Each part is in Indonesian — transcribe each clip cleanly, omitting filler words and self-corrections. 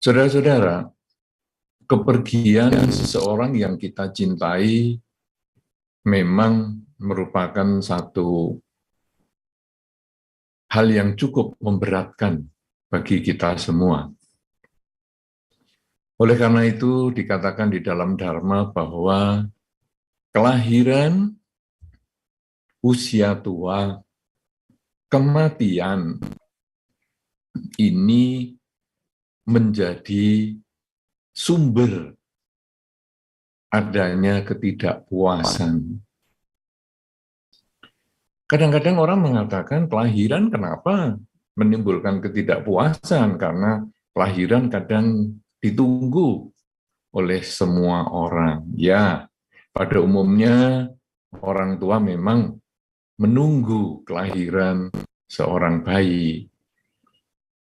Saudara-saudara, kepergian seseorang yang kita cintai memang merupakan satu hal yang cukup memberatkan bagi kita semua. Oleh karena itu dikatakan di dalam Dharma bahwa kelahiran, usia tua, kematian ini menjadi sumber adanya ketidakpuasan. Kadang-kadang orang mengatakan kelahiran kenapa menimbulkan ketidakpuasan, karena kelahiran kadang ditunggu oleh semua orang. Ya, pada umumnya orang tua memang menunggu kelahiran seorang bayi.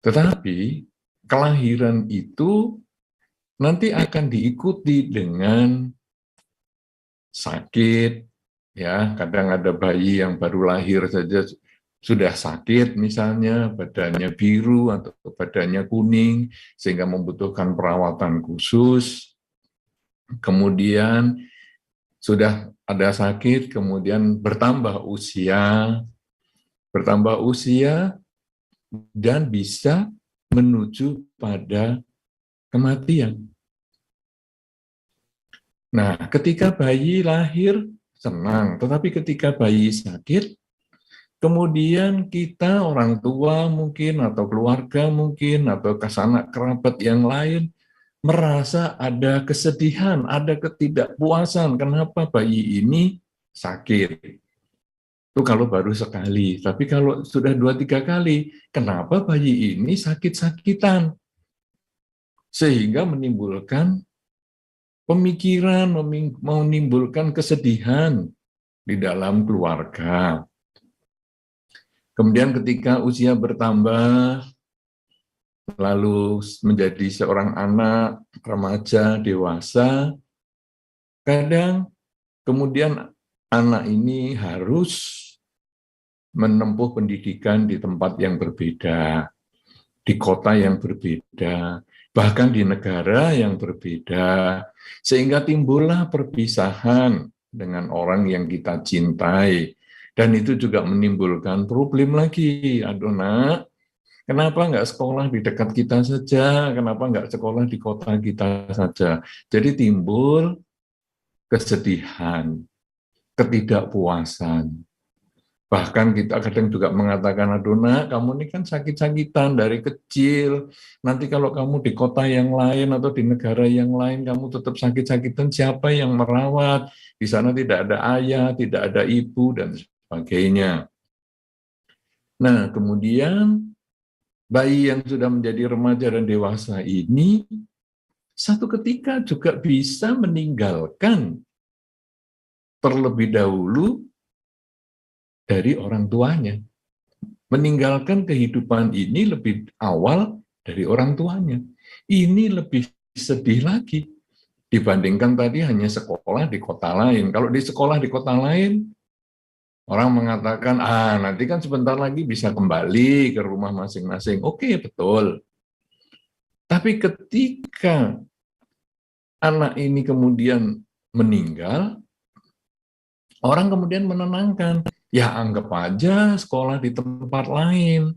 Tetapi kelahiran itu nanti akan diikuti dengan sakit, ya, kadang ada bayi yang baru lahir saja sudah sakit, misalnya badannya biru atau badannya kuning, sehingga membutuhkan perawatan khusus. Kemudian sudah ada sakit, kemudian bertambah usia, dan bisa menuju pada kematian. Nah, ketika bayi lahir, senang. Tetapi ketika bayi sakit, kemudian kita, orang tua mungkin, atau keluarga mungkin, atau sanak kerabat yang lain, merasa ada kesedihan, ada ketidakpuasan. Kenapa bayi ini sakit? Itu kalau baru sekali. Tapi kalau sudah 2-3 kali, kenapa bayi ini sakit-sakitan? Sehingga menimbulkan pemikiran, menimbulkan kesedihan di dalam keluarga. Kemudian ketika usia bertambah, lalu menjadi seorang anak, remaja, dewasa, kadang kemudian anak ini harus menempuh pendidikan di tempat yang berbeda, di kota yang berbeda, bahkan di negara yang berbeda, sehingga timbullah perpisahan dengan orang yang kita cintai. Dan itu juga menimbulkan problem lagi. Aduh nak, kenapa nggak sekolah di dekat kita saja? Kenapa nggak sekolah di kota kita saja? Jadi timbul kesedihan, ketidakpuasan. Bahkan kita kadang juga mengatakan, aduh nak, kamu ini kan sakit-sakitan dari kecil, nanti kalau kamu di kota yang lain atau di negara yang lain, kamu tetap sakit-sakitan, siapa yang merawat? Di sana tidak ada ayah, tidak ada ibu, dan sebagainya. Nah, kemudian bayi yang sudah menjadi remaja dan dewasa ini, satu ketika juga bisa meninggalkan terlebih dahulu dari orang tuanya. Meninggalkan kehidupan ini lebih awal dari orang tuanya. Ini lebih sedih lagi dibandingkan tadi hanya sekolah di kota lain. Kalau di sekolah di kota lain, orang mengatakan, nanti kan sebentar lagi bisa kembali ke rumah masing-masing. Oke, betul. Tapi ketika anak ini kemudian meninggal, orang kemudian menenangkan, ya anggap aja sekolah di tempat lain.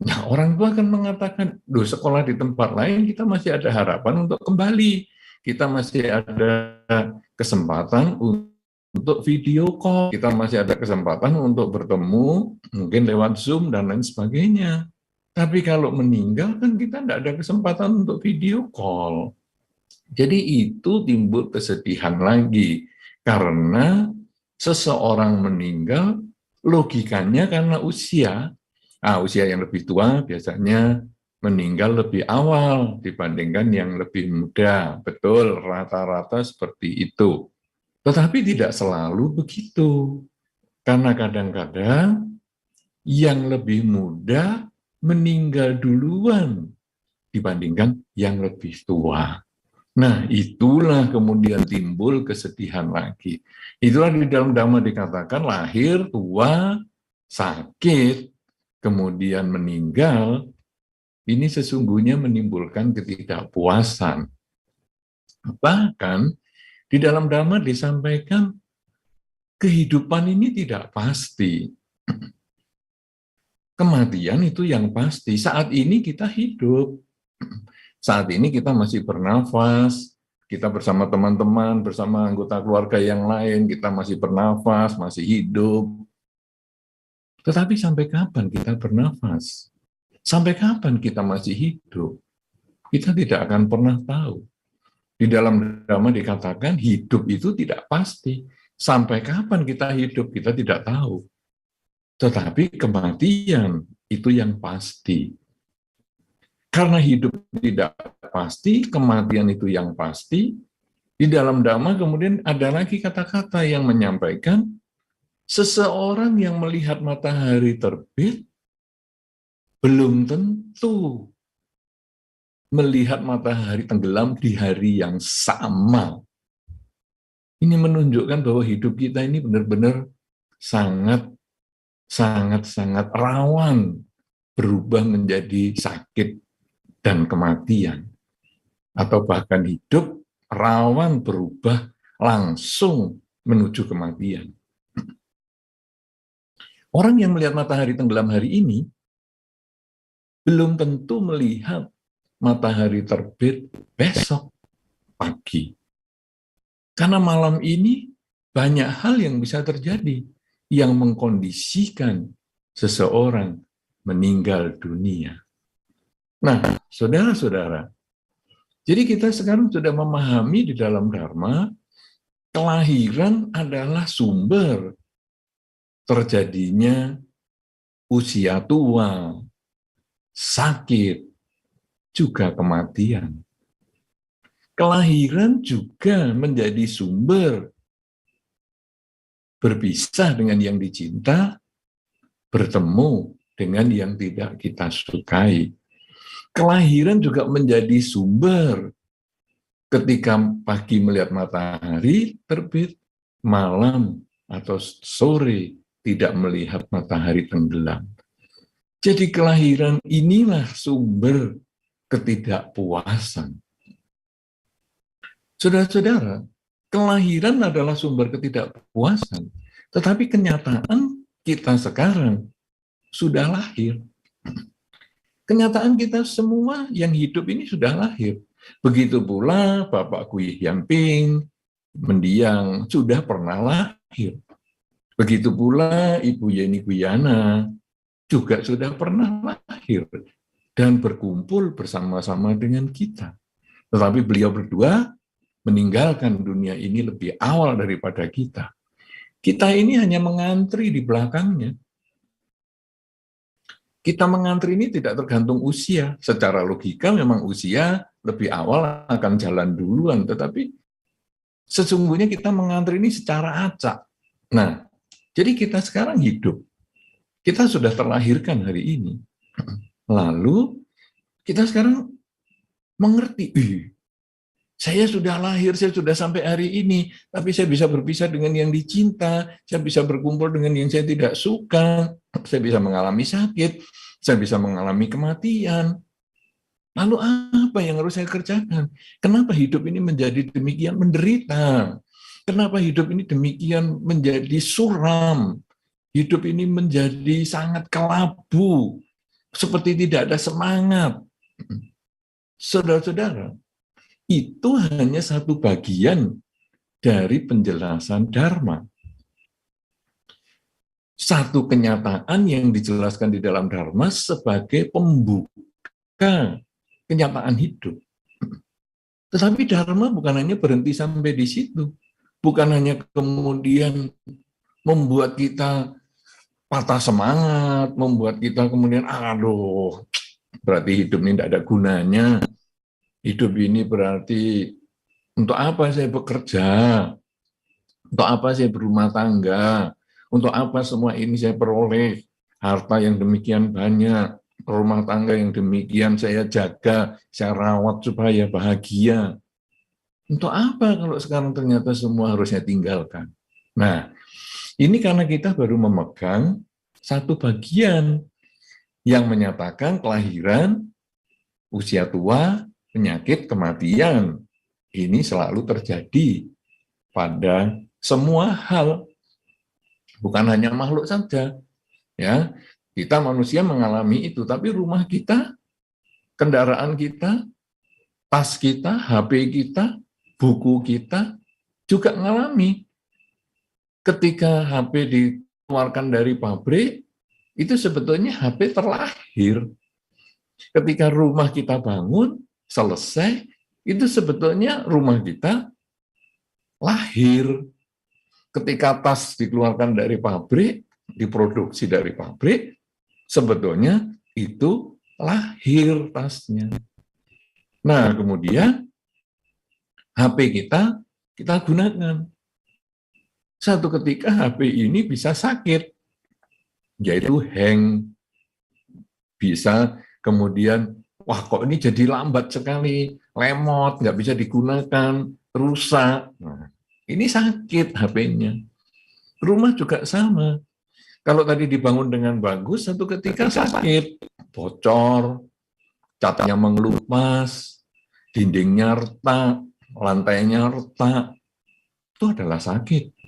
Nah, orang tua akan mengatakan, duh, sekolah di tempat lain kita masih ada harapan untuk kembali. Kita masih ada kesempatan untuk video call. Kita masih ada kesempatan untuk bertemu, mungkin lewat Zoom dan lain sebagainya. Tapi kalau meninggal kan kita tidak ada kesempatan untuk video call. Jadi itu timbul kesedihan lagi. Karena seseorang meninggal, logikanya karena usia yang lebih tua biasanya meninggal lebih awal dibandingkan yang lebih muda. Betul, rata-rata seperti itu. Tetapi tidak selalu begitu. Karena kadang-kadang yang lebih muda meninggal duluan dibandingkan yang lebih tua. Nah, itulah kemudian timbul kesedihan lagi. Itulah di dalam Dhamma dikatakan lahir, tua, sakit, kemudian meninggal, ini sesungguhnya menimbulkan ketidakpuasan. Bahkan di dalam Dhamma disampaikan kehidupan ini tidak pasti. Kematian itu yang pasti. Saat ini kita hidup. Saat ini kita masih bernafas, kita bersama teman-teman, bersama anggota keluarga yang lain, kita masih bernafas, masih hidup. Tetapi sampai kapan kita bernafas? Sampai kapan kita masih hidup? Kita tidak akan pernah tahu. Di dalam Dhamma dikatakan hidup itu tidak pasti. Sampai kapan kita hidup, kita tidak tahu. Tetapi kematian itu yang pasti. Karena hidup tidak pasti, kematian itu yang pasti, di dalam Dhamma kemudian ada lagi kata-kata yang menyampaikan seseorang yang melihat matahari terbit belum tentu melihat matahari tenggelam di hari yang sama. Ini menunjukkan bahwa hidup kita ini benar-benar sangat rawan berubah menjadi sakit dan kematian. Atau bahkan hidup rawan berubah langsung menuju kematian. Orang yang melihat matahari tenggelam hari ini belum tentu melihat matahari terbit besok pagi. Karena malam ini banyak hal yang bisa terjadi yang mengkondisikan seseorang meninggal dunia. Nah, saudara-saudara, jadi kita sekarang sudah memahami di dalam Dharma, kelahiran adalah sumber terjadinya usia tua, sakit, juga kematian. Kelahiran juga menjadi sumber berpisah dengan yang dicinta, bertemu dengan yang tidak kita sukai. Kelahiran juga menjadi sumber ketika pagi melihat matahari terbit, malam atau sore tidak melihat matahari tenggelam. Jadi kelahiran inilah sumber ketidakpuasan. Saudara-saudara, kelahiran adalah sumber ketidakpuasan, tetapi kenyataan kita sekarang sudah lahir. Kenyataan kita semua yang hidup ini sudah lahir. Begitu pula Bapak Gui Hianping, mendiang, sudah pernah lahir. Begitu pula Ibu Yeni Guyana, juga sudah pernah lahir dan berkumpul bersama-sama dengan kita. Tetapi beliau berdua meninggalkan dunia ini lebih awal daripada kita. Kita ini hanya mengantri di belakangnya. Kita mengantri ini tidak tergantung usia. Secara logika memang usia lebih awal akan jalan duluan, tetapi sesungguhnya kita mengantri ini secara acak. Nah, jadi kita sekarang hidup. Kita sudah terlahirkan hari ini. Lalu kita sekarang mengerti, saya sudah lahir, saya sudah sampai hari ini, tapi saya bisa berpisah dengan yang dicinta, saya bisa berkumpul dengan yang saya tidak suka, saya bisa mengalami sakit, saya bisa mengalami kematian. Lalu apa yang harus saya kerjakan? Kenapa hidup ini menjadi demikian menderita? Kenapa hidup ini demikian menjadi suram? Hidup ini menjadi sangat kelabu, seperti tidak ada semangat. Saudara-saudara, itu hanya satu bagian dari penjelasan Dharma. Satu kenyataan yang dijelaskan di dalam Dharma sebagai pembuka kenyataan hidup. Tetapi Dharma bukan hanya berhenti sampai di situ. Bukan hanya kemudian membuat kita patah semangat, membuat kita kemudian, aduh, berarti hidup ini tidak ada gunanya. Hidup ini berarti untuk apa saya bekerja, untuk apa saya berumah tangga, untuk apa semua ini saya peroleh, harta yang demikian banyak, rumah tangga yang demikian saya jaga, saya rawat supaya bahagia. Untuk apa kalau sekarang ternyata semua harus saya tinggalkan? Nah, ini karena kita baru memegang satu bagian yang menyatakan kelahiran usia tua, penyakit, kematian. Ini selalu terjadi pada semua hal, bukan hanya makhluk saja. Ya, kita manusia mengalami itu, tapi rumah kita, kendaraan kita, tas kita, HP kita, buku kita juga mengalami. Ketika HP dikeluarkan dari pabrik, itu sebetulnya HP terlahir. Ketika rumah kita bangun, selesai, itu sebetulnya rumah kita lahir. Ketika tas dikeluarkan dari pabrik, diproduksi dari pabrik, sebetulnya itu lahir tasnya. Nah, kemudian HP kita gunakan. Satu ketika HP ini bisa sakit, yaitu hang, bisa kemudian, wah kok ini jadi lambat sekali, lemot, nggak bisa digunakan, rusak. Nah, ini sakit HP-nya. Rumah juga sama. Kalau tadi dibangun dengan bagus, satu ketika sakit, bocor, catnya mengelupas, dindingnya retak, lantainya retak, itu adalah sakit.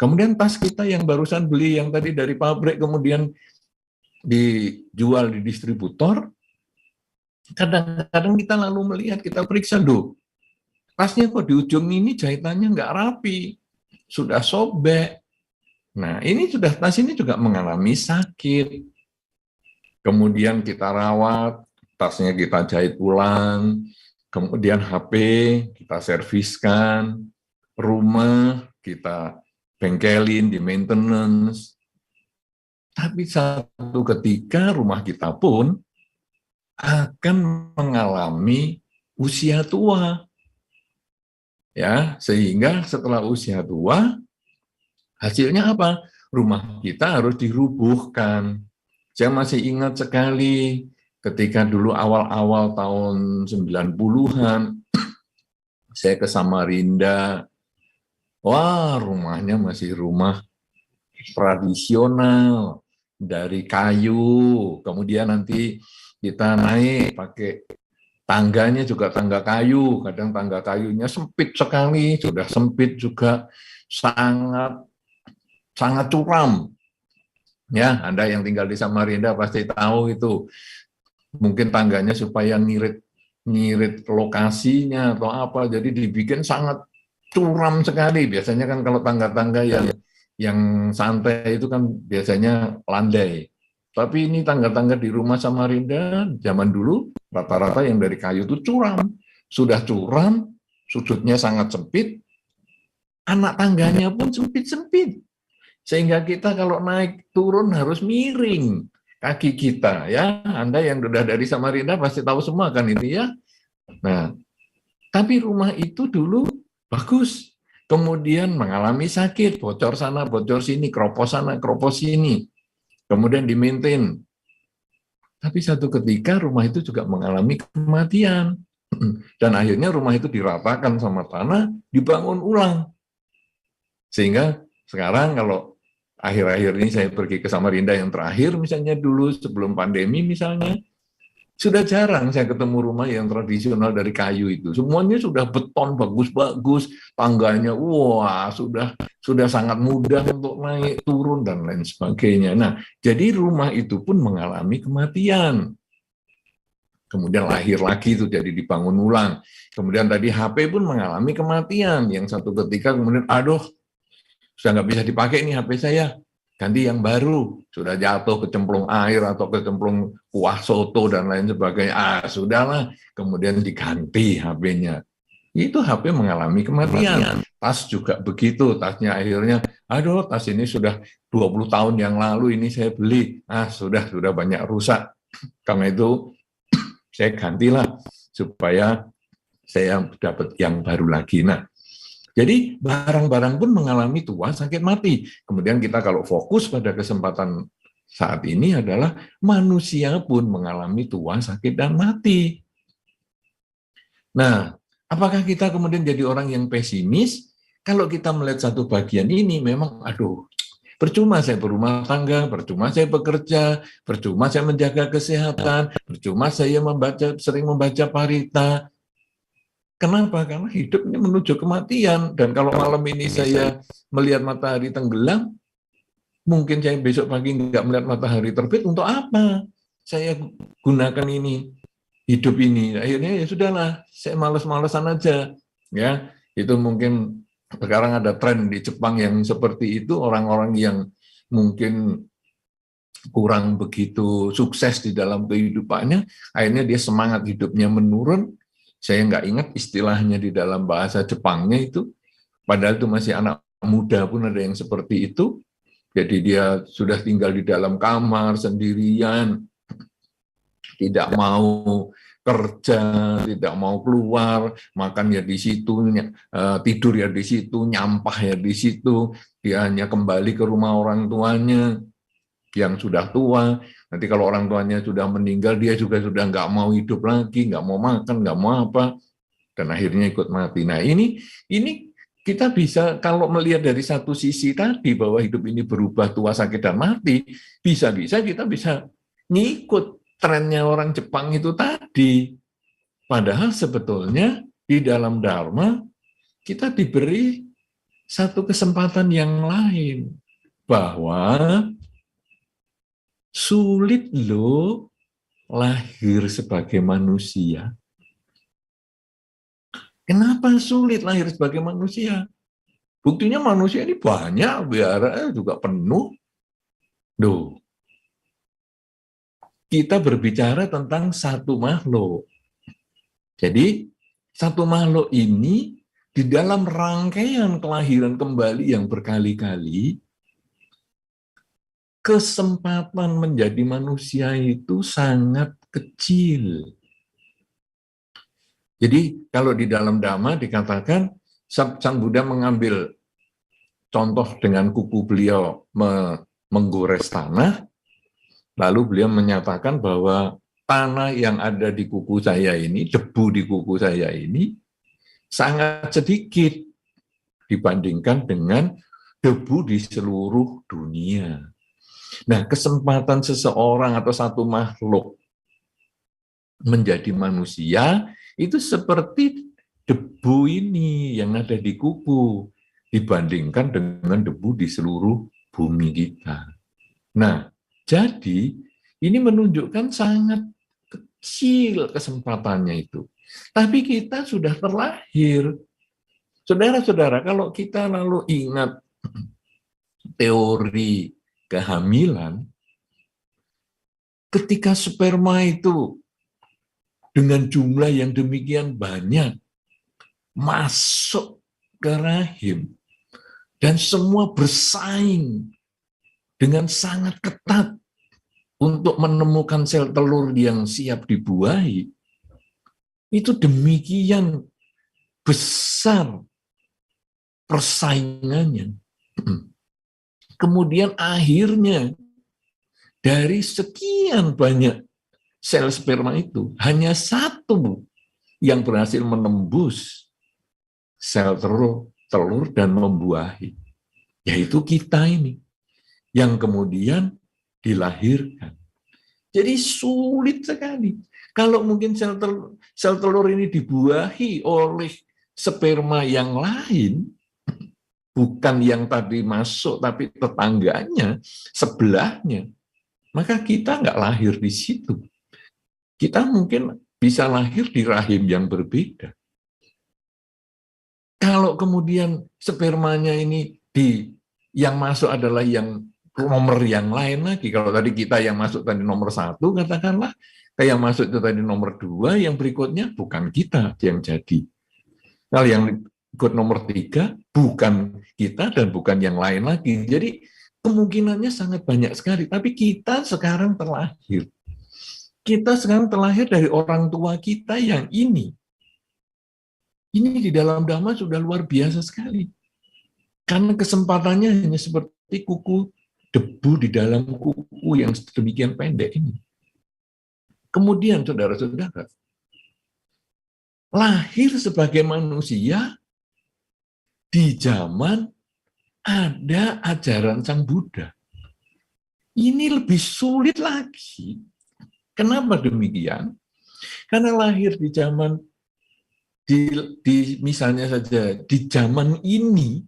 Kemudian tas kita yang barusan beli, yang tadi dari pabrik, kemudian dijual di distributor, kadang-kadang kita lalu melihat, kita periksa, tasnya kok di ujung ini jahitannya nggak rapi, sudah sobek. Nah, tas ini juga mengalami sakit. Kemudian kita rawat, tasnya kita jahit ulang, kemudian HP kita serviskan, rumah kita bengkelin, di maintenance. Tapi satu ketika rumah kita pun akan mengalami usia tua. Ya, sehingga setelah usia tua, hasilnya apa? Rumah kita harus dirubuhkan. Saya masih ingat sekali ketika dulu awal-awal tahun 90-an, saya ke Samarinda. Wah, rumahnya masih rumah tradisional dari kayu. Kemudian nanti kita naik pakai tangganya juga tangga kayu. Kadang tangga kayunya sempit sekali, sudah sempit juga, sangat curam. Ya, Anda yang tinggal di Samarinda pasti tahu itu. Mungkin tangganya supaya ngirit lokasinya atau apa, jadi dibikin sangat curam sekali. Biasanya kan kalau tangga-tangga yang santai itu kan biasanya landai. Tapi ini tangga-tangga di rumah Samarinda zaman dulu rata-rata yang dari kayu itu curam. Sudah curam, sudutnya sangat sempit, anak tangganya pun sempit-sempit. Sehingga kita kalau naik turun harus miring kaki kita, ya. Anda yang sudah dari Samarinda pasti tahu semua kan itu, ya. Nah, tapi rumah itu dulu bagus. Kemudian mengalami sakit, bocor sana, bocor sini, keropos sana, keropos sini. Kemudian di-maintain. Tapi satu ketika rumah itu juga mengalami kematian. Dan akhirnya rumah itu diratakan sama tanah, dibangun ulang. Sehingga sekarang kalau akhir-akhir ini saya pergi ke Samarinda yang terakhir, misalnya dulu sebelum pandemi misalnya, sudah jarang saya ketemu rumah yang tradisional dari kayu itu. Semuanya sudah beton bagus-bagus, tangganya wah sudah sangat mudah untuk naik turun dan lain sebagainya. Nah, jadi rumah itu pun mengalami kematian. Kemudian lahir lagi itu jadi dibangun ulang. Kemudian tadi HP pun mengalami kematian. Yang satu ketika kemudian aduh sudah nggak bisa dipakai nih HP saya, ganti yang baru, sudah jatuh kecemplung air atau kecemplung kuah soto dan lain sebagainya, sudahlah, kemudian diganti HP-nya. Itu HP mengalami kematian. Tas juga begitu, tasnya akhirnya, aduh tas ini sudah 20 tahun yang lalu ini saya beli, sudah banyak rusak. Karena itu saya gantilah supaya saya dapat yang baru lagi. Nah, jadi barang-barang pun mengalami tua, sakit, mati. Kemudian kita kalau fokus pada kesempatan saat ini adalah manusia pun mengalami tua, sakit, dan mati. Nah, apakah kita kemudian jadi orang yang pesimis? Kalau kita melihat satu bagian ini memang, aduh, Percuma saya berumah tangga, percuma saya bekerja, percuma saya menjaga kesehatan, percuma saya sering membaca parita. Kenapa? Karena hidup ini menuju kematian. Dan kalau malam ini saya melihat matahari tenggelam, mungkin saya besok pagi nggak melihat matahari terbit, untuk apa saya gunakan ini, hidup ini? Akhirnya ya sudahlah, saya males-malesan aja. Ya, itu mungkin sekarang ada tren di Jepang yang seperti itu, orang-orang yang mungkin kurang begitu sukses di dalam kehidupannya, akhirnya dia semangat hidupnya menurun. Saya nggak ingat istilahnya di dalam bahasa Jepangnya itu, padahal itu masih anak muda pun ada yang seperti itu. Jadi dia sudah tinggal di dalam kamar sendirian, tidak mau kerja, tidak mau keluar, makan ya di situ, tidur ya di situ, nyampah ya di situ. Dia hanya kembali ke rumah orang tuanya yang sudah tua. Nanti kalau orang tuanya sudah meninggal, dia juga sudah nggak mau hidup lagi, nggak mau makan, nggak mau apa, dan akhirnya ikut mati. Nah ini kita bisa, kalau melihat dari satu sisi tadi bahwa hidup ini berubah, tua, sakit, dan mati, bisa-bisa kita bisa ngikut trennya orang Jepang itu tadi. Padahal sebetulnya di dalam Dharma kita diberi satu kesempatan yang lain, bahwa sulit loh lahir sebagai manusia. Kenapa sulit lahir sebagai manusia? Buktinya manusia ini banyak, biara juga penuh. Duh, kita berbicara tentang satu makhluk. Jadi, satu makhluk ini di dalam rangkaian kelahiran kembali yang berkali-kali, kesempatan menjadi manusia itu sangat kecil. Jadi kalau di dalam Dhamma dikatakan Sang Buddha mengambil contoh dengan kuku beliau menggores tanah, lalu beliau menyatakan bahwa tanah yang ada di kuku saya ini, debu di kuku saya ini sangat sedikit dibandingkan dengan debu di seluruh dunia. Nah, kesempatan seseorang atau satu makhluk menjadi manusia itu seperti debu ini yang ada di kuku dibandingkan dengan debu di seluruh bumi kita. Nah, jadi ini menunjukkan sangat kecil kesempatannya itu. Tapi kita sudah terlahir. Saudara-saudara, kalau kita lalu ingat teori kehamilan, ketika sperma itu dengan jumlah yang demikian banyak masuk ke rahim dan semua bersaing dengan sangat ketat untuk menemukan sel telur yang siap dibuahi, itu demikian besar persaingannya. Kemudian akhirnya dari sekian banyak sel sperma itu, hanya satu yang berhasil menembus sel telur dan membuahi, yaitu kita ini, yang kemudian dilahirkan. Jadi sulit sekali. Kalau mungkin sel telur ini dibuahi oleh sperma yang lain, bukan yang tadi masuk, tapi tetangganya, sebelahnya, maka kita nggak lahir di situ. Kita mungkin bisa lahir di rahim yang berbeda. Kalau kemudian spermanya ini yang masuk adalah yang nomor yang lain lagi. Kalau tadi kita yang masuk tadi nomor 1, katakanlah, yang masuk itu tadi nomor 2, yang berikutnya bukan kita yang jadi. Kalau yang ikut nomor 3, bukan kita dan bukan yang lain lagi. Jadi kemungkinannya sangat banyak sekali. Tapi kita sekarang terlahir. Kita sekarang terlahir dari orang tua kita yang ini. Ini di dalam Dhamma sudah luar biasa sekali. Karena kesempatannya hanya seperti kuku debu di dalam kuku yang sedemikian pendek ini. Kemudian saudara-saudara, lahir sebagai manusia di zaman ada ajaran Sang Buddha. Ini lebih sulit lagi. Kenapa demikian? Karena lahir di zaman misalnya saja di zaman ini,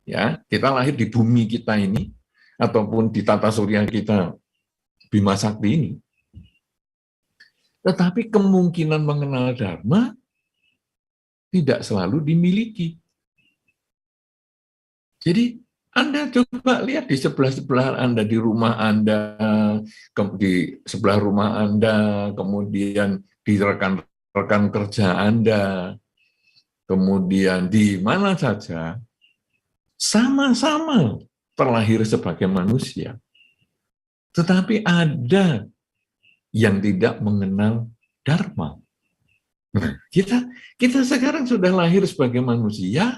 ya kita lahir di bumi kita ini ataupun di tata surya kita Bima Sakti ini, tetapi kemungkinan mengenal Dharma tidak selalu dimiliki. Jadi Anda coba lihat di sebelah-sebelah Anda, di rumah Anda, di sebelah rumah Anda, kemudian di rekan-rekan kerja Anda, kemudian di mana saja, sama-sama terlahir sebagai manusia. Tetapi ada yang tidak mengenal Dharma. Nah, kita sekarang sudah lahir sebagai manusia,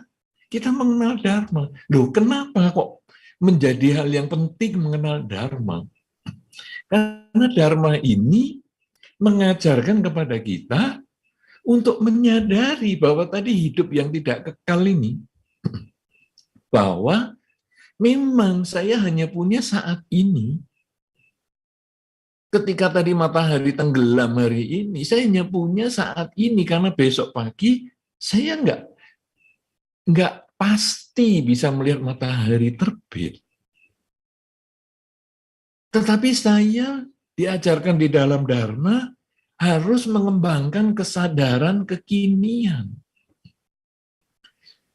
kita mengenal Dharma. Loh, kenapa kok menjadi hal yang penting mengenal Dharma? Karena Dharma ini mengajarkan kepada kita untuk menyadari bahwa tadi hidup yang tidak kekal ini, bahwa memang saya hanya punya saat ini. Ketika tadi matahari tenggelam hari ini, saya hanya punya saat ini, karena besok pagi saya nggak pasti bisa melihat matahari terbit. Tetapi saya diajarkan di dalam Dharma harus mengembangkan kesadaran kekinian.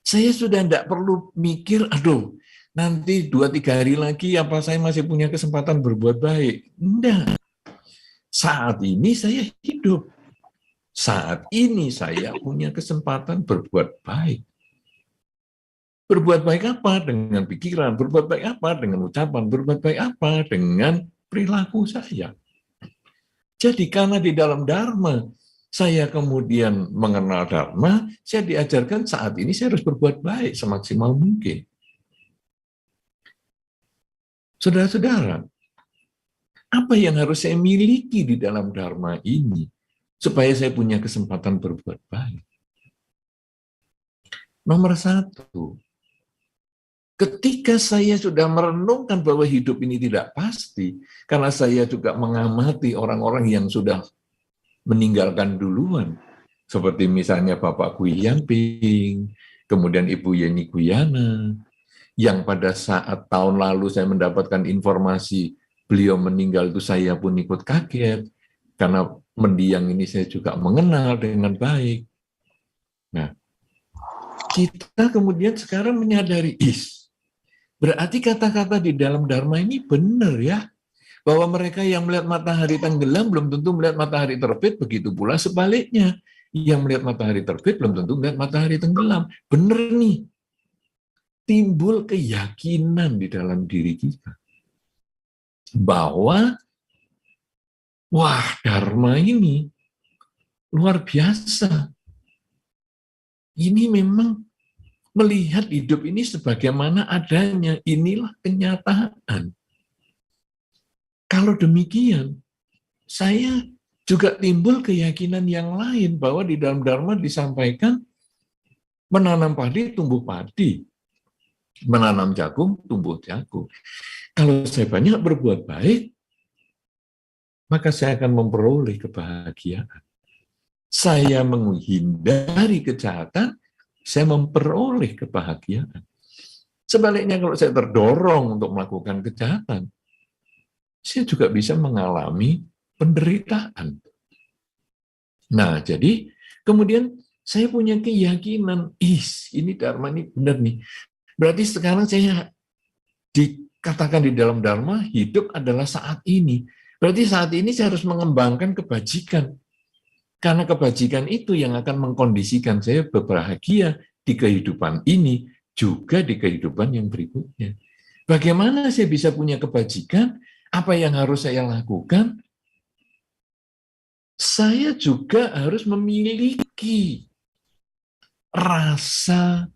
Saya sudah tidak perlu mikir, aduh, nanti 2-3 hari lagi apa saya masih punya kesempatan berbuat baik. Tidak. Saat ini saya hidup. Saat ini saya punya kesempatan berbuat baik. Berbuat baik apa? Dengan pikiran. Berbuat baik apa? Dengan ucapan. Berbuat baik apa? Dengan perilaku saya. Jadi karena di dalam Dharma, saya kemudian mengenal Dharma, saya diajarkan saat ini saya harus berbuat baik semaksimal mungkin. Saudara-saudara, apa yang harus saya miliki di dalam Dharma ini supaya saya punya kesempatan berbuat baik? Nomor 1, ketika saya sudah merenungkan bahwa hidup ini tidak pasti, karena saya juga mengamati orang-orang yang sudah meninggalkan duluan, seperti misalnya Bapak Gui Yamping, kemudian Ibu Yeni Guyana, yang pada saat tahun lalu saya mendapatkan informasi beliau meninggal itu saya pun ikut kaget, karena mendiang ini saya juga mengenal dengan baik. Nah, kita kemudian sekarang menyadari, berarti kata-kata di dalam Dharma ini benar ya, bahwa mereka yang melihat matahari tenggelam belum tentu melihat matahari terbit, begitu pula sebaliknya. Yang melihat matahari terbit belum tentu melihat matahari tenggelam. Benar nih. Timbul keyakinan di dalam diri kita. Bahwa, wah, Dharma ini luar biasa. Ini memang melihat hidup ini sebagaimana adanya. Inilah kenyataan. Kalau demikian, saya juga timbul keyakinan yang lain bahwa di dalam Dharma disampaikan menanam padi tumbuh padi, menanam jagung tumbuh jagung. Kalau saya banyak berbuat baik, maka saya akan memperoleh kebahagiaan. Saya menghindari kejahatan, saya memperoleh kebahagiaan. Sebaliknya kalau saya terdorong untuk melakukan kejahatan, saya juga bisa mengalami penderitaan. Nah, jadi kemudian saya punya keyakinan, ini Dharma ini benar nih. Berarti sekarang saya dikatakan di dalam Dharma, hidup adalah saat ini. Berarti saat ini saya harus mengembangkan kebajikan. Karena kebajikan itu yang akan mengkondisikan saya berbahagia di kehidupan ini, juga di kehidupan yang berikutnya. Bagaimana saya bisa punya kebajikan? Apa yang harus saya lakukan? Saya juga harus memiliki rasa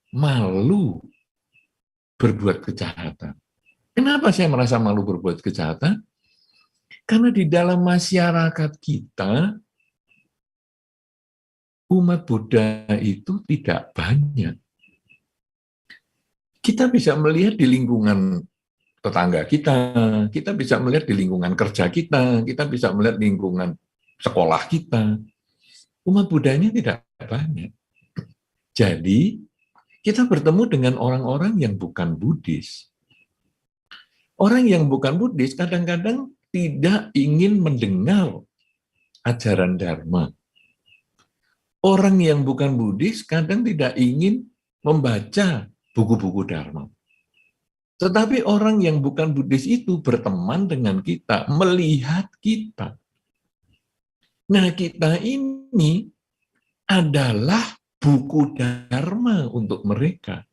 malu berbuat kejahatan. Kenapa saya merasa malu berbuat kejahatan? Karena di dalam masyarakat kita, umat Buddha itu tidak banyak. Kita bisa melihat di lingkungan tetangga kita bisa melihat di lingkungan kerja kita bisa melihat lingkungan sekolah kita. Umat Buddhanya tidak banyak. Jadi, kita bertemu dengan orang-orang yang bukan Buddhis. Orang yang bukan Buddhis kadang-kadang tidak ingin mendengar ajaran Dharma. Orang yang bukan Buddhis kadang tidak ingin membaca buku-buku Dharma. Tetapi orang yang bukan Buddhis itu berteman dengan kita, melihat kita. Nah, kita ini adalah buku Dharma untuk mereka.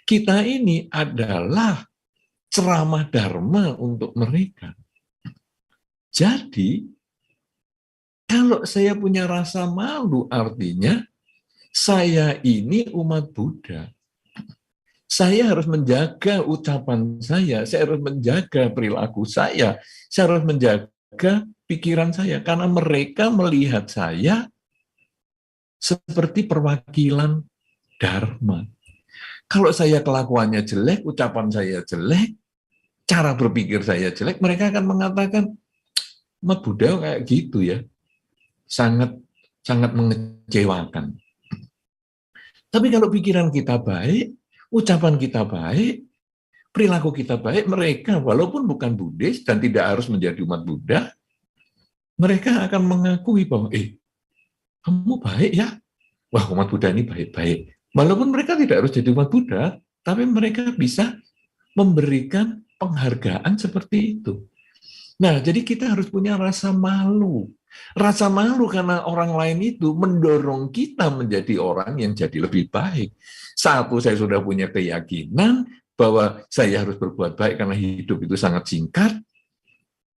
Kita ini adalah ceramah Dharma untuk mereka. Jadi, kalau saya punya rasa malu, artinya saya ini umat Buddha. Saya harus menjaga ucapan saya harus menjaga perilaku saya harus menjaga pikiran saya, karena mereka melihat saya seperti perwakilan Dharma. Kalau saya kelakuannya jelek, ucapan saya jelek, cara berpikir saya jelek, mereka akan mengatakan, umat Buddha kayak gitu ya, sangat mengecewakan. Tapi kalau pikiran kita baik, ucapan kita baik, perilaku kita baik, mereka walaupun bukan Buddhis dan tidak harus menjadi umat Buddha, mereka akan mengakui bahwa, kamu baik ya, wah umat Buddha ini baik-baik. Walaupun mereka tidak harus jadi umat Buddha, tapi mereka bisa memberikan penghargaan seperti itu. Nah, jadi kita harus punya rasa malu. Rasa malu karena orang lain itu mendorong kita menjadi orang yang jadi lebih baik. Satu, saya sudah punya keyakinan bahwa saya harus berbuat baik karena hidup itu sangat singkat.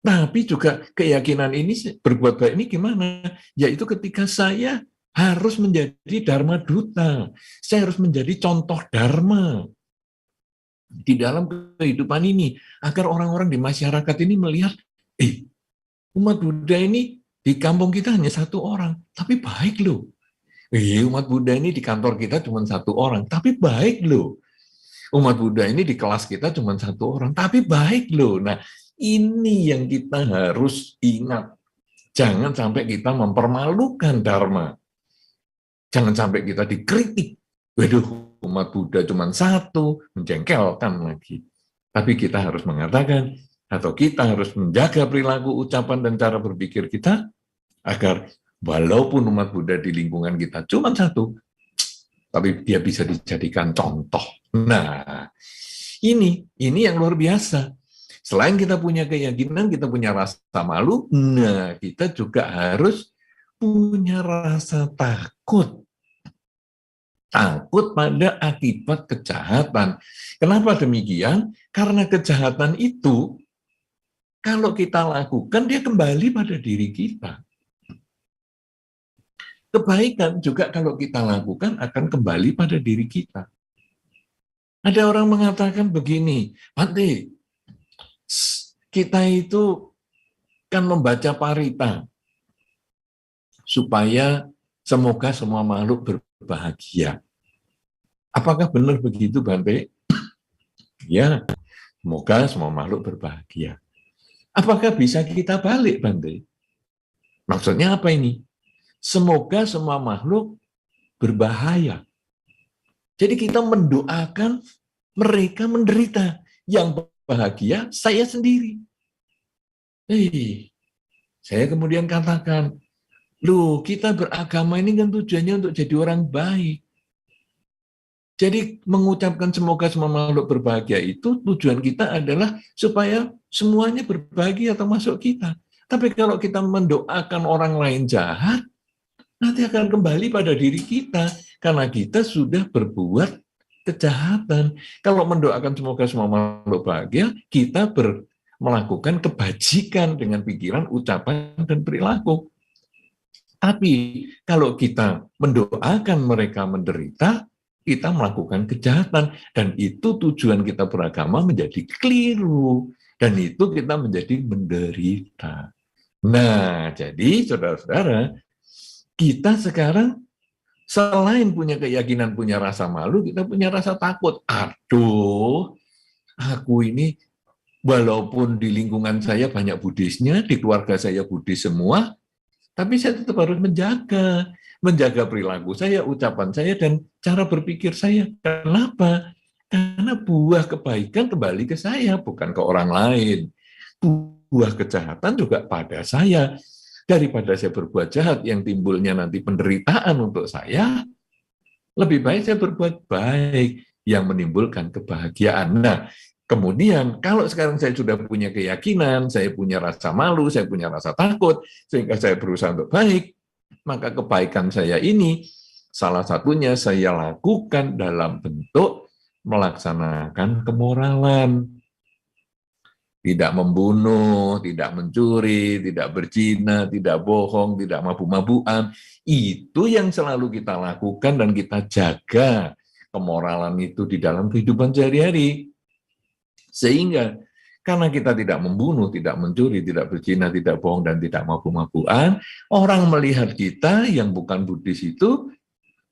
Tapi juga keyakinan ini, berbuat baik ini gimana? Yaitu ketika saya harus menjadi Dharma Duta. Saya harus menjadi contoh Dharma di dalam kehidupan ini. Agar orang-orang di masyarakat ini melihat, umat Buddha ini di kampung kita hanya satu orang, tapi baik loh. Umat Buddha ini di kantor kita cuma satu orang, tapi baik loh. Umat Buddha ini di kelas kita cuma satu orang, tapi baik loh. Nah, ini yang kita harus ingat. Jangan sampai kita mempermalukan Dharma. Jangan sampai kita dikritik. Waduh, umat Buddha cuma satu, menjengkelkan lagi. Tapi kita harus mengatakan, atau kita harus menjaga perilaku, ucapan, dan cara berpikir kita, agar walaupun umat Buddha di lingkungan kita cuma satu, tapi dia bisa dijadikan contoh. Nah, ini yang luar biasa. Selain kita punya keyakinan, kita punya rasa malu, nah kita juga harus punya rasa takut. Takut pada akibat kejahatan. Kenapa demikian? Karena kejahatan itu, kalau kita lakukan, dia kembali pada diri kita. Kebaikan juga kalau kita lakukan akan kembali pada diri kita. Ada orang mengatakan begini, Bante, kita itu kan membaca parita supaya semoga semua makhluk berbahagia. Apakah benar begitu, Bante? Ya, semoga semua makhluk berbahagia. Apakah bisa kita balik, Bante? Maksudnya apa ini? Semoga semua makhluk berbahaya. Jadi kita mendoakan mereka menderita. Yang bahagia saya sendiri. Saya kemudian katakan, loh kita beragama ini kan tujuannya untuk jadi orang baik. Jadi mengucapkan semoga semua makhluk berbahagia itu tujuan kita adalah supaya semuanya berbahagia termasuk kita. Tapi kalau kita mendoakan orang lain jahat, nanti akan kembali pada diri kita, karena kita sudah berbuat kejahatan. Kalau mendoakan semoga semua makhluk bahagia, kita melakukan kebajikan dengan pikiran, ucapan, dan perilaku. Tapi kalau kita mendoakan mereka menderita, kita melakukan kejahatan, dan itu tujuan kita beragama menjadi keliru, dan itu kita menjadi menderita. Nah, jadi saudara-saudara, kita sekarang Selain punya keyakinan, punya rasa malu, kita punya rasa takut. Aduh, aku ini walaupun di lingkungan saya banyak Buddhisnya, di keluarga saya Buddhis semua, tapi saya tetap harus menjaga perilaku saya, ucapan saya, dan cara berpikir saya. Kenapa? Karena buah kebaikan kembali ke saya, bukan ke orang lain. Buah kejahatan juga pada saya. Daripada saya berbuat jahat yang timbulnya nanti penderitaan untuk saya, lebih baik saya berbuat baik yang menimbulkan kebahagiaan. Nah, kemudian kalau sekarang saya sudah punya keyakinan, saya punya rasa malu, saya punya rasa takut, sehingga saya berusaha untuk baik, maka kebaikan saya ini salah satunya saya lakukan dalam bentuk melaksanakan kemoralan. Tidak membunuh, tidak mencuri, tidak berzina, tidak bohong, tidak mabuk-mabukan. Itu yang selalu kita lakukan dan kita jaga kemoralan itu di dalam kehidupan sehari-hari. Sehingga karena kita tidak membunuh, tidak mencuri, tidak berzina, tidak bohong, dan tidak mabuk-mabukan, orang melihat kita yang bukan Buddhis itu,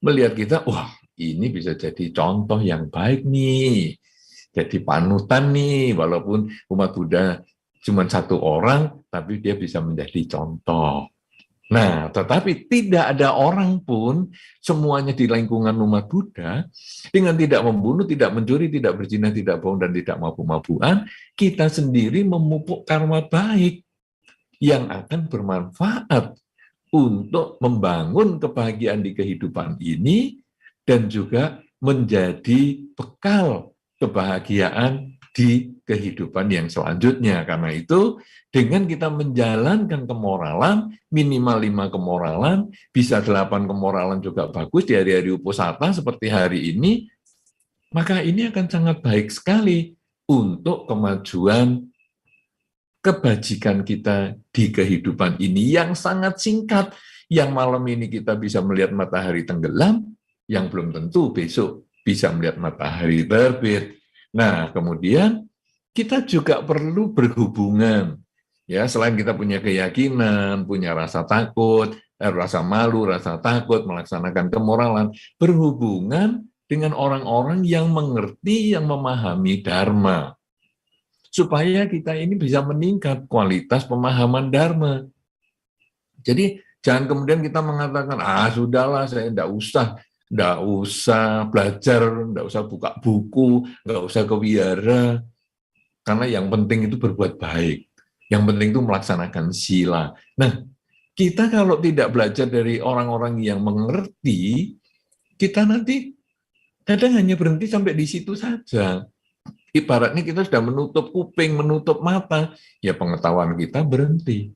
melihat kita, wah ini bisa jadi contoh yang baik nih, jadi panutan nih, walaupun umat Buddha cuma satu orang, tapi dia bisa menjadi contoh. Nah, tetapi tidak ada orang pun, semuanya di lingkungan umat Buddha, dengan tidak membunuh, tidak mencuri, tidak berzina, tidak bohong, dan tidak mabuk-mabukan, kita sendiri memupuk karma baik yang akan bermanfaat untuk membangun kebahagiaan di kehidupan ini, dan juga menjadi bekal kebahagiaan di kehidupan yang selanjutnya. Karena itu, dengan kita menjalankan kemoralan, minimal 5 kemoralan, bisa 8 kemoralan juga bagus di hari-hari uposatha seperti hari ini, maka ini akan sangat baik sekali untuk kemajuan kebajikan kita di kehidupan ini yang sangat singkat. Yang malam ini kita bisa melihat matahari tenggelam, yang belum tentu besok bisa melihat matahari terbit. Nah, kemudian kita juga perlu berhubungan. Ya, selain kita punya keyakinan, punya rasa takut, rasa malu, rasa takut, melaksanakan kemoralan, berhubungan dengan orang-orang yang mengerti, yang memahami Dharma. Supaya kita ini bisa meningkat kualitas pemahaman Dharma. Jadi, jangan kemudian kita mengatakan, sudahlah, saya enggak usah belajar, enggak usah buka buku, enggak usah ke wihara, karena yang penting itu berbuat baik. Yang penting itu melaksanakan sila. Nah, kita kalau tidak belajar dari orang-orang yang mengerti, kita nanti kadang hanya berhenti sampai di situ saja. Ibaratnya kita sudah menutup kuping, menutup mata, ya pengetahuan kita berhenti.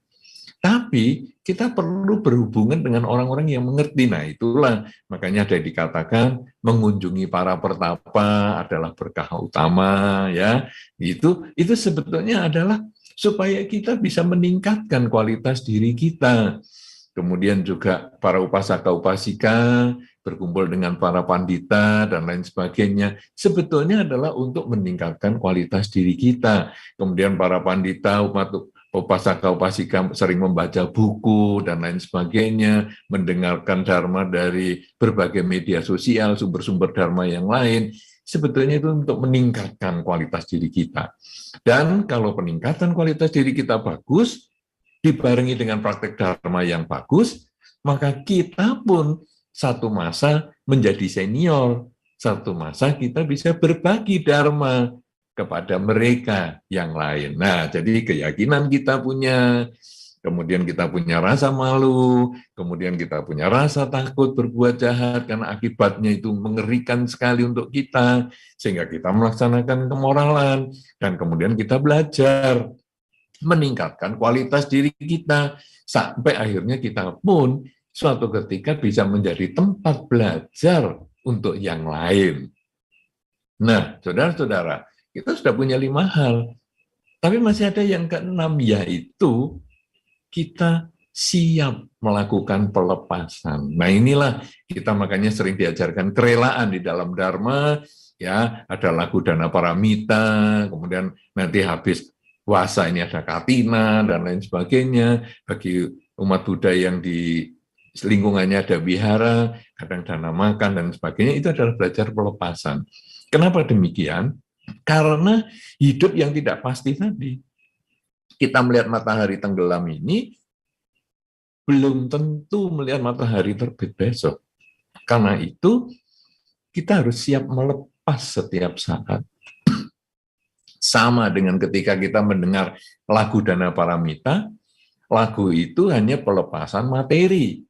Tapi kita perlu berhubungan dengan orang-orang yang mengerti. Nah, itulah makanya ada dikatakan mengunjungi para pertapa adalah berkah utama, ya. Itu sebetulnya adalah supaya kita bisa meningkatkan kualitas diri kita. Kemudian juga para upasaka-upasika berkumpul dengan para pandita dan lain sebagainya, sebetulnya adalah untuk meningkatkan kualitas diri kita. Kemudian para pandita, umat upasaka-upasika sering membaca buku dan lain sebagainya, mendengarkan dharma dari berbagai media sosial, sumber-sumber dharma yang lain, sebetulnya itu untuk meningkatkan kualitas diri kita. Dan kalau peningkatan kualitas diri kita bagus, dibarengi dengan praktek dharma yang bagus, maka kita pun satu masa menjadi senior, satu masa kita bisa berbagi dharma kepada mereka yang lain. Nah, jadi keyakinan kita punya, kemudian kita punya rasa malu, kemudian kita punya rasa takut berbuat jahat, karena akibatnya itu mengerikan sekali untuk kita, sehingga kita melaksanakan kemoralan, dan kemudian kita belajar meningkatkan kualitas diri kita, sampai akhirnya kita pun suatu ketika bisa menjadi tempat belajar untuk yang lain. Nah, saudara-saudara, kita sudah punya 5 hal, tapi masih ada yang keenam, yaitu kita siap melakukan pelepasan. Nah, inilah kita makanya sering diajarkan kerelaan di dalam Dharma, ya, ada lagu Dana Paramita, kemudian nanti habis puasa ini ada katina dan lain sebagainya. Bagi umat Buddha yang di lingkungannya ada wihara, kadang dana makan dan sebagainya, itu adalah belajar pelepasan. Kenapa demikian? Karena hidup yang tidak pasti tadi. Kita melihat matahari tenggelam ini belum tentu melihat matahari terbit besok. Karena itu kita harus siap melepas setiap saat. Sama dengan ketika kita mendengar lagu Dana Paramita, lagu itu hanya pelepasan materi.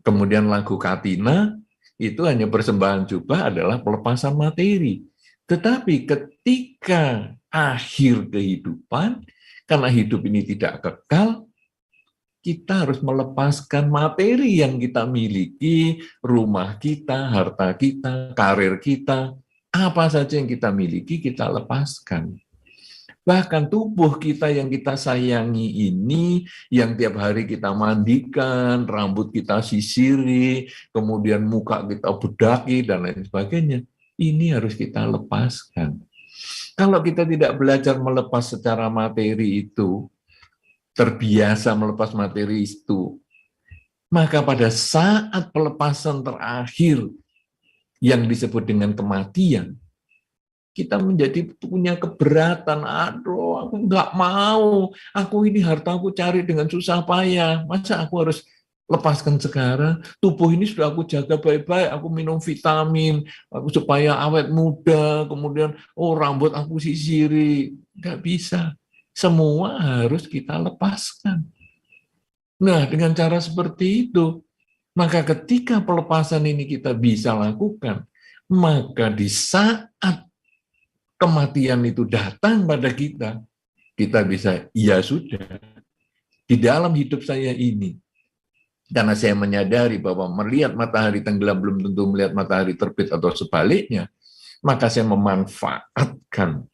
Kemudian lagu Katina, itu hanya persembahan jubah adalah pelepasan materi. Tetapi ketika akhir kehidupan, karena hidup ini tidak kekal, kita harus melepaskan materi yang kita miliki, rumah kita, harta kita, karir kita, apa saja yang kita miliki, kita lepaskan. Bahkan tubuh kita yang kita sayangi ini, yang tiap hari kita mandikan, rambut kita sisiri, kemudian muka kita bedaki, dan lain sebagainya, ini harus kita lepaskan. Kalau kita tidak belajar melepas secara materi itu, terbiasa melepas materi itu, maka pada saat pelepasan terakhir yang disebut dengan kematian, kita menjadi punya keberatan. Aduh, aku nggak mau. Aku ini harta aku cari dengan susah payah. Masa aku harus lepaskan sekarang? Tubuh ini sudah aku jaga baik-baik. Aku minum vitamin, aku supaya awet muda. Kemudian, rambut aku sisiri. Nggak bisa. Semua harus kita lepaskan. Nah, dengan cara seperti itu, maka ketika pelepasan ini kita bisa lakukan, maka di saat kematian itu datang pada kita, kita bisa, ya sudah, di dalam hidup saya ini, karena saya menyadari bahwa melihat matahari tenggelam belum tentu melihat matahari terbit atau sebaliknya, maka saya memanfaatkan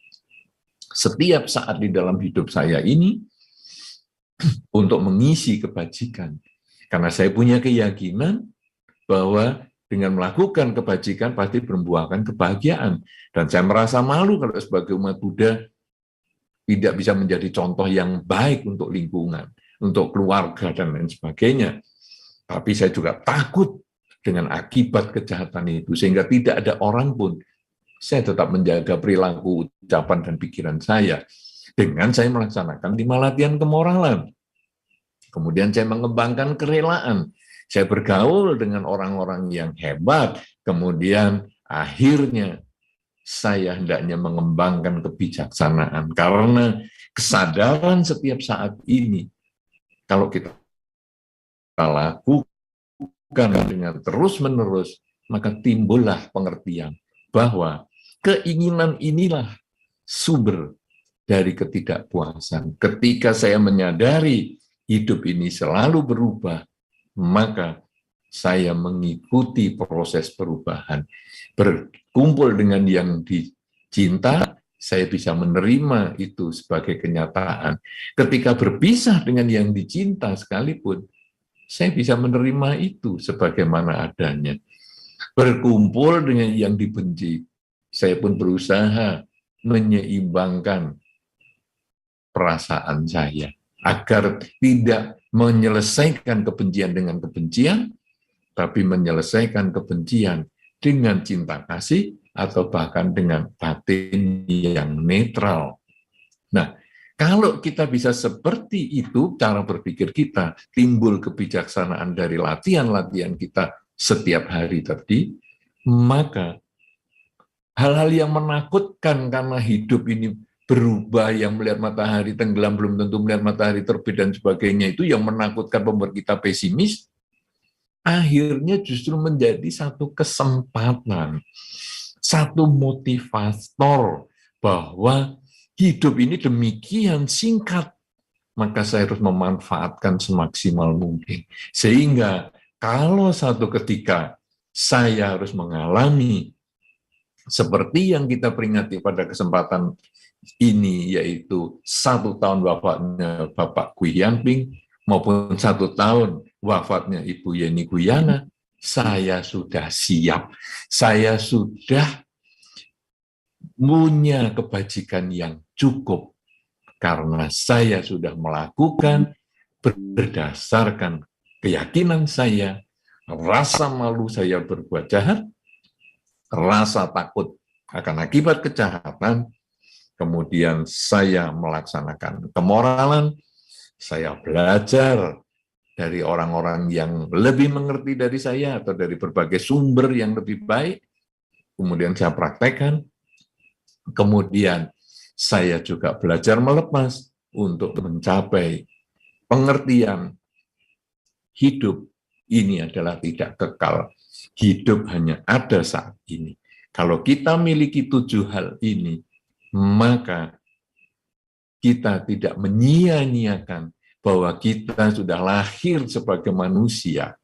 setiap saat di dalam hidup saya ini untuk mengisi kebajikan. Karena saya punya keyakinan bahwa dengan melakukan kebajikan pasti membuahkan kebahagiaan. Dan saya merasa malu kalau sebagai umat Buddha tidak bisa menjadi contoh yang baik untuk lingkungan, untuk keluarga, dan lain sebagainya. Tapi saya juga takut dengan akibat kejahatan itu, sehingga tidak ada orang pun, saya tetap menjaga perilaku, ucapan, dan pikiran saya, dengan saya melaksanakan 5 latihan kemoralan. Kemudian saya mengembangkan kerelaan, saya bergaul dengan orang-orang yang hebat, kemudian akhirnya saya hendaknya mengembangkan kebijaksanaan, karena kesadaran setiap saat ini, kalau kita lakukan dengan terus-menerus, maka timbullah pengertian bahwa keinginan inilah sumber dari ketidakpuasan. Ketika saya menyadari hidup ini selalu berubah, maka saya mengikuti proses perubahan. Berkumpul dengan yang dicinta, saya bisa menerima itu sebagai kenyataan. Ketika berpisah dengan yang dicinta sekalipun, saya bisa menerima itu sebagaimana adanya. Berkumpul dengan yang dibenci, saya pun berusaha menyeimbangkan perasaan saya agar tidak menyelesaikan kebencian dengan kebencian, tapi menyelesaikan kebencian dengan cinta kasih atau bahkan dengan batin yang netral. Nah, kalau kita bisa seperti itu, cara berpikir kita, timbul kebijaksanaan dari latihan-latihan kita setiap hari tadi, maka hal-hal yang menakutkan karena hidup ini berubah, yang melihat matahari tenggelam belum tentu melihat matahari terbit dan sebagainya, itu yang menakutkan, membuat kita pesimis, akhirnya justru menjadi satu kesempatan, satu motivator bahwa hidup ini demikian singkat, maka saya harus memanfaatkan semaksimal mungkin. Sehingga kalau satu ketika saya harus mengalami seperti yang kita peringati pada kesempatan ini, yaitu 1 tahun wafatnya Bapak Gui Yanping maupun 1 tahun wafatnya Ibu Yeni Guyana, saya sudah siap. Saya sudah punya kebajikan yang cukup karena saya sudah melakukan berdasarkan keyakinan saya, rasa malu saya berbuat jahat, rasa takut akan akibat kejahatan, kemudian saya melaksanakan kemoralan, saya belajar dari orang-orang yang lebih mengerti dari saya atau dari berbagai sumber yang lebih baik, kemudian saya praktekkan, kemudian saya juga belajar melepas untuk mencapai pengertian hidup ini adalah tidak kekal. Hidup hanya ada saat ini. Kalau kita miliki 7 hal ini, maka kita tidak menyia-nyiakan bahwa kita sudah lahir sebagai manusia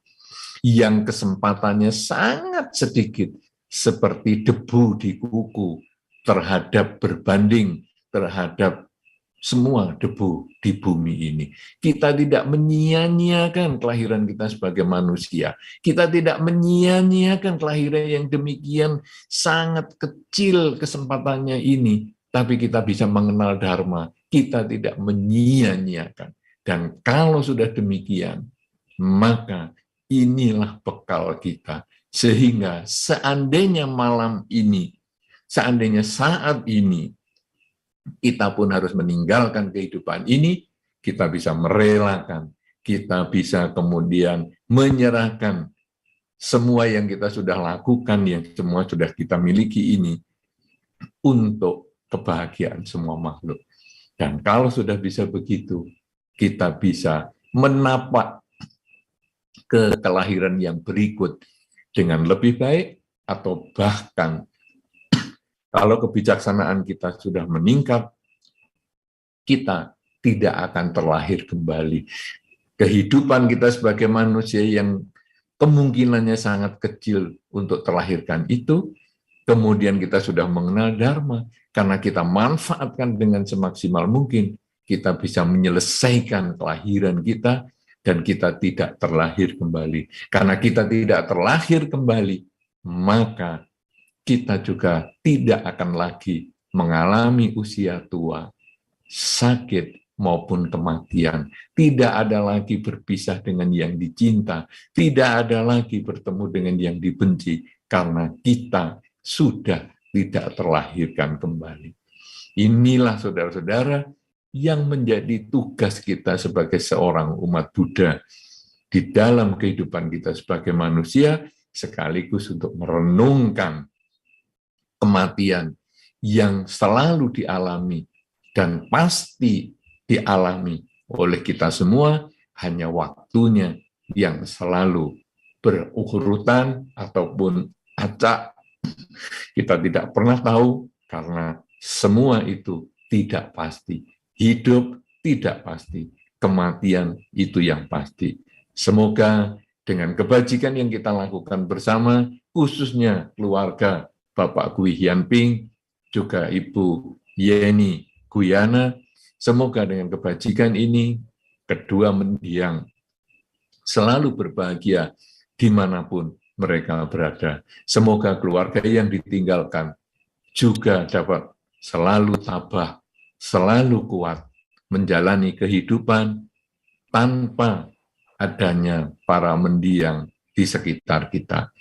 yang kesempatannya sangat sedikit, seperti debu di kuku terhadap berbanding terhadap semua debu di bumi ini. Kita tidak menyia-nyiakan kelahiran kita sebagai manusia. Kita tidak menyia-nyiakan kelahiran yang demikian sangat kecil kesempatannya ini. Tapi kita bisa mengenal Dharma. Kita tidak menyia-nyiakan. Dan kalau sudah demikian, maka inilah bekal kita. Sehingga seandainya malam ini, seandainya saat ini, kita pun harus meninggalkan kehidupan ini, kita bisa merelakan, kita bisa kemudian menyerahkan semua yang kita sudah lakukan, yang semua sudah kita miliki ini, untuk kebahagiaan semua makhluk. Dan kalau sudah bisa begitu, kita bisa menapak ke kelahiran yang berikut dengan lebih baik, atau bahkan kalau kebijaksanaan kita sudah meningkat, kita tidak akan terlahir kembali. Kehidupan kita sebagai manusia yang kemungkinannya sangat kecil untuk terlahirkan itu, kemudian kita sudah mengenal Dharma, karena kita manfaatkan dengan semaksimal mungkin, kita bisa menyelesaikan kelahiran kita, dan kita tidak terlahir kembali. Karena kita tidak terlahir kembali, maka kita juga tidak akan lagi mengalami usia tua, sakit, maupun kematian. Tidak ada lagi berpisah dengan yang dicinta, tidak ada lagi bertemu dengan yang dibenci, karena kita sudah tidak terlahirkan kembali. Inilah saudara-saudara yang menjadi tugas kita sebagai seorang umat Buddha di dalam kehidupan kita sebagai manusia, sekaligus untuk merenungkan kematian yang selalu dialami dan pasti dialami oleh kita semua, hanya waktunya yang selalu berurutan ataupun acak. Kita tidak pernah tahu, karena semua itu tidak pasti. Hidup tidak pasti, kematian itu yang pasti. Semoga dengan kebajikan yang kita lakukan bersama, khususnya keluarga Bapak Gui Hianping, juga Ibu Yeni Guyana, semoga dengan kebajikan ini, kedua mendiang selalu berbahagia dimanapun mereka berada. Semoga keluarga yang ditinggalkan juga dapat selalu tabah, selalu kuat, menjalani kehidupan tanpa adanya para mendiang di sekitar kita.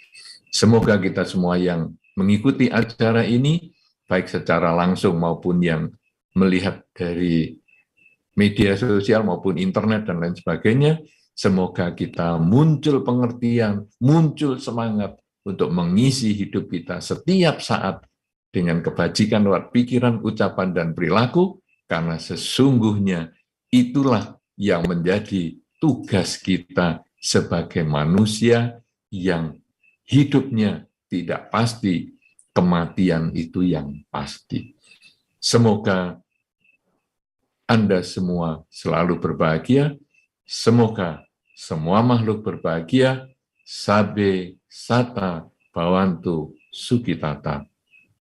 Semoga kita semua yang mengikuti acara ini, baik secara langsung maupun yang melihat dari media sosial maupun internet dan lain sebagainya, semoga kita muncul pengertian, muncul semangat untuk mengisi hidup kita setiap saat dengan kebajikan lewat pikiran, ucapan, dan perilaku, karena sesungguhnya itulah yang menjadi tugas kita sebagai manusia yang hidupnya tidak pasti, kematian itu yang pasti. Semoga Anda semua selalu berbahagia, semoga semua makhluk berbahagia, sabe sata bhavantu sukitata.